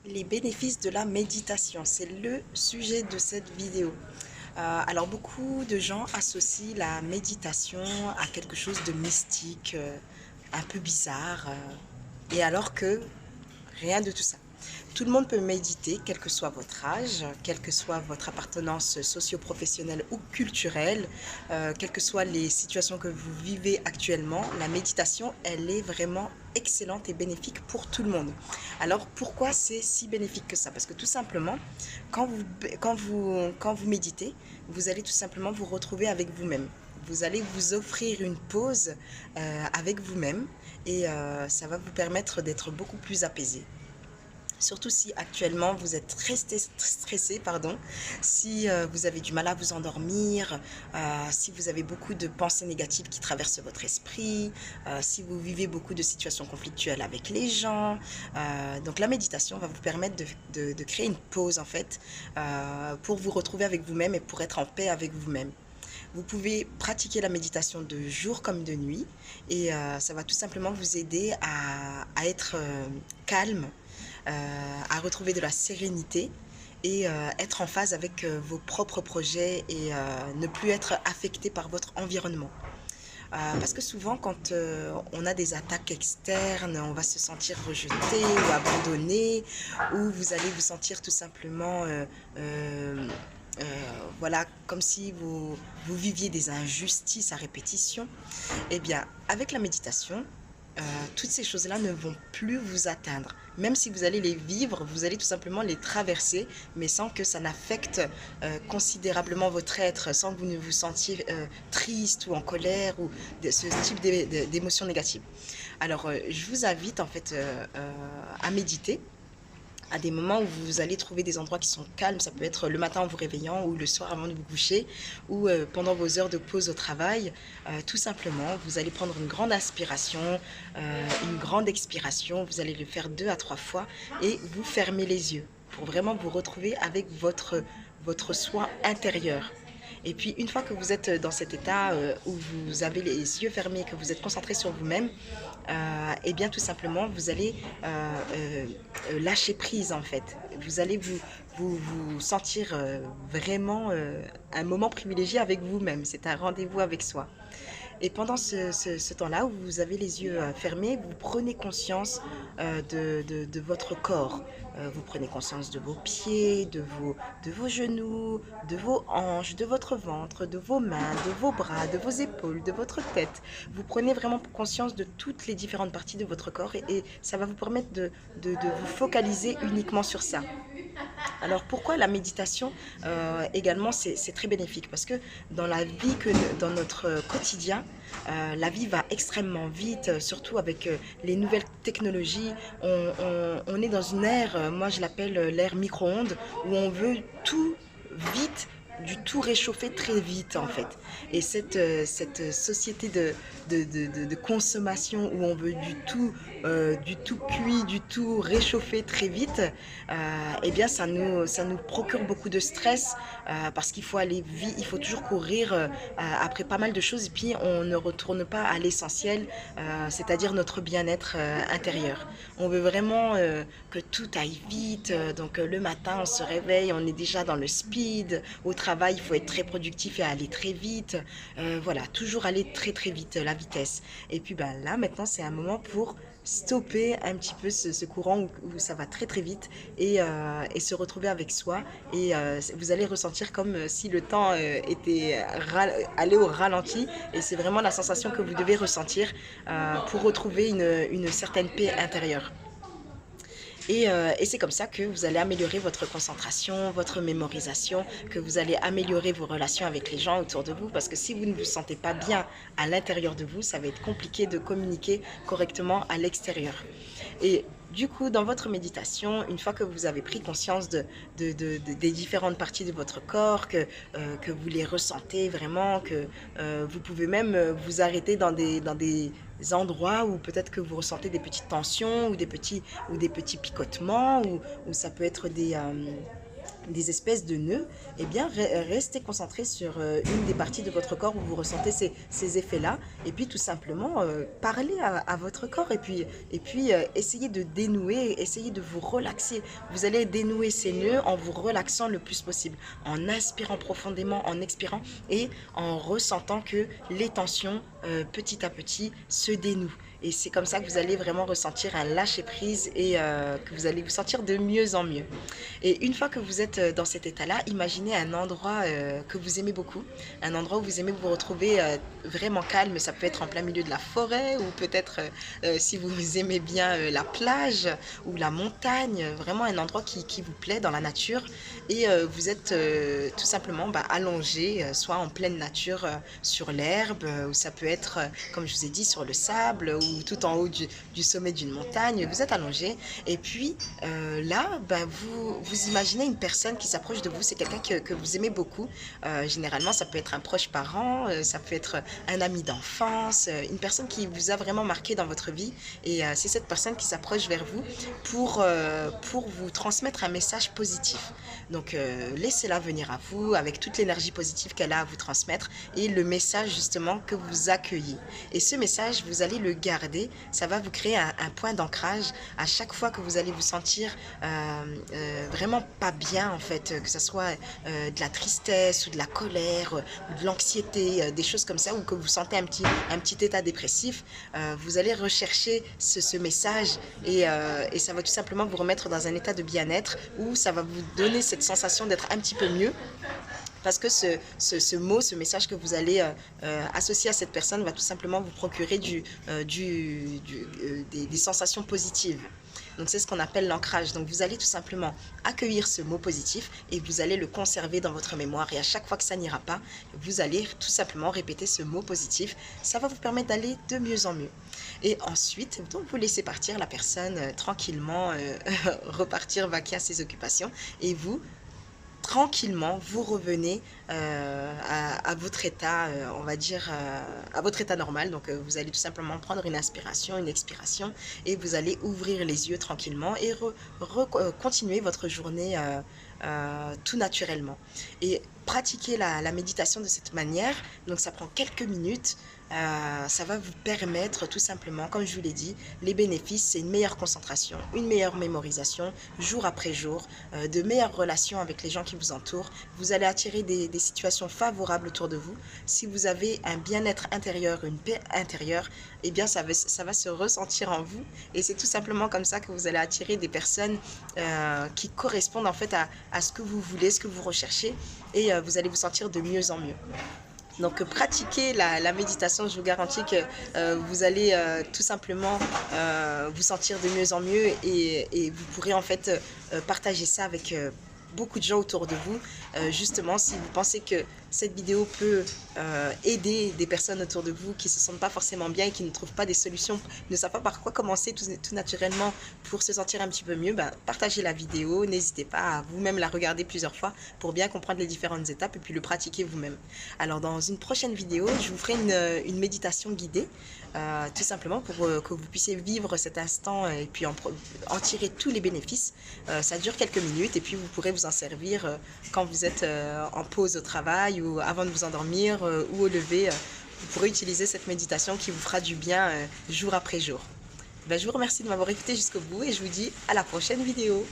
Les bénéfices de la méditation, c'est le sujet de cette vidéo. Alors beaucoup de gens associent la méditation à quelque chose de mystique, un peu bizarre, et alors que rien de tout ça. Tout le monde peut méditer, quel que soit votre âge, quelle que soit votre appartenance socio-professionnelle ou culturelle, quelles que soient les situations que vous vivez actuellement. La méditation, elle est vraiment excellente et bénéfique pour tout le monde. Alors pourquoi c'est si bénéfique que ça? Parce que tout simplement, quand vous méditez, vous allez tout simplement vous retrouver avec vous-même. Vous allez vous offrir une pause avec vous-même et ça va vous permettre d'être beaucoup plus apaisé. Surtout si actuellement vous êtes très stressé, pardon, si vous avez du mal à vous endormir, si vous avez beaucoup de pensées négatives qui traversent votre esprit, si vous vivez beaucoup de situations conflictuelles avec les gens. Donc la méditation va vous permettre de créer une pause en fait pour vous retrouver avec vous-même et pour être en paix avec vous-même. Vous pouvez pratiquer la méditation de jour comme de nuit et ça va tout simplement vous aider à être calme, à retrouver de la sérénité et être en phase avec vos propres projets et ne plus être affecté par votre environnement. Parce que souvent, quand on a des attaques externes, on va se sentir rejeté ou abandonné, ou vous allez vous sentir tout simplement, euh, voilà, comme si vous viviez des injustices à répétition. Eh bien, avec la méditation, euh, toutes ces choses-là ne vont plus vous atteindre. Même si vous allez les vivre, vous allez tout simplement les traverser, mais sans que ça n'affecte considérablement votre être, sans que vous ne vous sentiez triste ou en colère ou de ce type d'émotions négatives. Alors, je vous invite en fait à méditer à des moments où vous allez trouver des endroits qui sont calmes. Ça peut être le matin en vous réveillant ou le soir avant de vous coucher ou pendant vos heures de pause au travail. Tout simplement, vous allez prendre une grande inspiration, une grande expiration. Vous allez le faire 2 à 3 fois et vous fermez les yeux pour vraiment vous retrouver avec votre soi intérieur. Et puis, une fois que vous êtes dans cet état où vous avez les yeux fermés, que vous êtes concentré sur vous-même, et bien tout simplement, vous allez lâcher prise en fait. Vous allez vous sentir vraiment un moment privilégié avec vous-même. C'est un rendez-vous avec soi. Et pendant ce temps-là, où vous avez les yeux fermés, vous prenez conscience de votre corps. Vous prenez conscience de vos pieds, de vos genoux, de vos hanches, de votre ventre, de vos mains, de vos bras, de vos épaules, de votre tête. Vous prenez vraiment conscience de toutes les différentes parties de votre corps et ça va vous permettre de vous focaliser uniquement sur ça. Alors pourquoi la méditation également c'est très bénéfique? Parce que dans la vie, dans notre quotidien, la vie va extrêmement vite, surtout avec les nouvelles technologies. On est dans une ère, moi je l'appelle l'ère micro-ondes, où on veut tout vite, du tout réchauffer très vite en fait. Et cette société de consommation où on veut du tout cuit, du tout réchauffé très vite, eh bien ça nous procure beaucoup de stress parce qu'il faut aller vite, il faut toujours courir après pas mal de choses et puis on ne retourne pas à l'essentiel, c'est-à-dire notre bien-être intérieur. On veut vraiment que tout aille vite, donc le matin on se réveille, on est déjà dans le speed, au travail il faut être très productif et aller très vite, voilà, toujours aller très très vite, la vitesse. Et puis ben, là maintenant c'est un moment pour stopper un petit peu ce courant où ça va très très vite et se retrouver avec soi et vous allez ressentir comme si le temps était allé au ralenti et c'est vraiment la sensation que vous devez ressentir pour retrouver une certaine paix intérieure. Et c'est comme ça que vous allez améliorer votre concentration, votre mémorisation, que vous allez améliorer vos relations avec les gens autour de vous. Parce que si vous ne vous sentez pas bien à l'intérieur de vous, ça va être compliqué de communiquer correctement à l'extérieur. Et du coup, dans votre méditation, une fois que vous avez pris conscience des différentes parties de votre corps, que vous les ressentez vraiment, que vous pouvez même vous arrêter dans des endroits où peut-être que vous ressentez des petites tensions ou des petits picotements, ou ça peut être des espèces de nœuds, eh bien, restez concentré sur une des parties de votre corps où vous ressentez ces effets-là. Et puis, tout simplement, parlez à votre corps et puis essayez de dénouer, essayez de vous relaxer. Vous allez dénouer ces nœuds en vous relaxant le plus possible, en inspirant profondément, en expirant et en ressentant que les tensions, petit à petit, se dénouent. Et c'est comme ça que vous allez vraiment ressentir un lâcher-prise et que vous allez vous sentir de mieux en mieux. Et une fois que vous êtes dans cet état-là, imaginez un endroit que vous aimez beaucoup, un endroit où vous aimez vous retrouver vraiment calme. Ça peut être en plein milieu de la forêt ou peut-être si vous aimez bien la plage ou la montagne, vraiment un endroit qui vous plaît dans la nature. Et vous êtes tout simplement allongé, soit en pleine nature sur l'herbe, ou ça peut être, comme je vous ai dit, sur le sable ou tout en haut du sommet d'une montagne. Vous êtes allongé et puis là, vous imaginez une personne qui s'approche de vous, c'est quelqu'un que vous aimez beaucoup. Généralement, ça peut être un proche parent, ça peut être un ami d'enfance, une personne qui vous a vraiment marqué dans votre vie. Et c'est cette personne qui s'approche vers vous pour vous transmettre un message positif. Donc, laissez-la venir à vous avec toute l'énergie positive qu'elle a à vous transmettre et le message justement que vous accueillez. Et ce message, vous allez le garder, ça va vous créer un point d'ancrage à chaque fois que vous allez vous sentir vraiment pas bien en fait, que ce soit de la tristesse ou de la colère ou de l'anxiété, des choses comme ça, ou que vous sentez un petit état dépressif, vous allez rechercher ce message et ça va tout simplement vous remettre dans un état de bien-être où ça va vous donner cette sensation d'être un petit peu mieux. Parce que ce mot, ce message que vous allez associer à cette personne va tout simplement vous procurer des sensations positives. Donc c'est ce qu'on appelle l'ancrage. Donc vous allez tout simplement accueillir ce mot positif et vous allez le conserver dans votre mémoire. Et à chaque fois que ça n'ira pas, vous allez tout simplement répéter ce mot positif. Ça va vous permettre d'aller de mieux en mieux. Et ensuite, donc vous laissez partir la personne tranquillement, repartir vaquer à ses occupations. Et vous, tranquillement, vous revenez à votre état, on va dire, à votre état normal. Donc, vous allez tout simplement prendre une inspiration, une expiration, et vous allez ouvrir les yeux tranquillement et continuer votre journée tout naturellement. Et pratiquer la méditation de cette manière, donc ça prend quelques minutes. Ça va vous permettre tout simplement, comme je vous l'ai dit, les bénéfices, c'est une meilleure concentration, une meilleure mémorisation, jour après jour, de meilleures relations avec les gens qui vous entourent. Vous allez attirer des situations favorables autour de vous. Si vous avez un bien-être intérieur, une paix intérieure, eh bien ça va se ressentir en vous. Et c'est tout simplement comme ça que vous allez attirer des personnes qui correspondent en fait à ce que vous voulez, ce que vous recherchez. Et vous allez vous sentir de mieux en mieux. Donc pratiquez la méditation, je vous garantis que vous allez tout simplement vous sentir de mieux en mieux et vous pourrez en fait partager ça avec beaucoup de gens autour de vous. Justement, si vous pensez que cette vidéo peut aider des personnes autour de vous qui ne se sentent pas forcément bien et qui ne trouvent pas des solutions, ne savent pas par quoi commencer tout naturellement pour se sentir un petit peu mieux, partagez la vidéo, n'hésitez pas à vous-même la regarder plusieurs fois pour bien comprendre les différentes étapes et puis le pratiquer vous-même. Alors dans une prochaine vidéo, je vous ferai une méditation guidée, tout simplement pour que vous puissiez vivre cet instant et puis en tirer tous les bénéfices. Ça dure quelques minutes et puis vous pourrez vous en servir quand vous êtes en pause au travail ou avant de vous endormir ou au lever. Vous pourrez utiliser cette méditation qui vous fera du bien jour après jour. Je vous remercie de m'avoir écouté jusqu'au bout et je vous dis à la prochaine vidéo.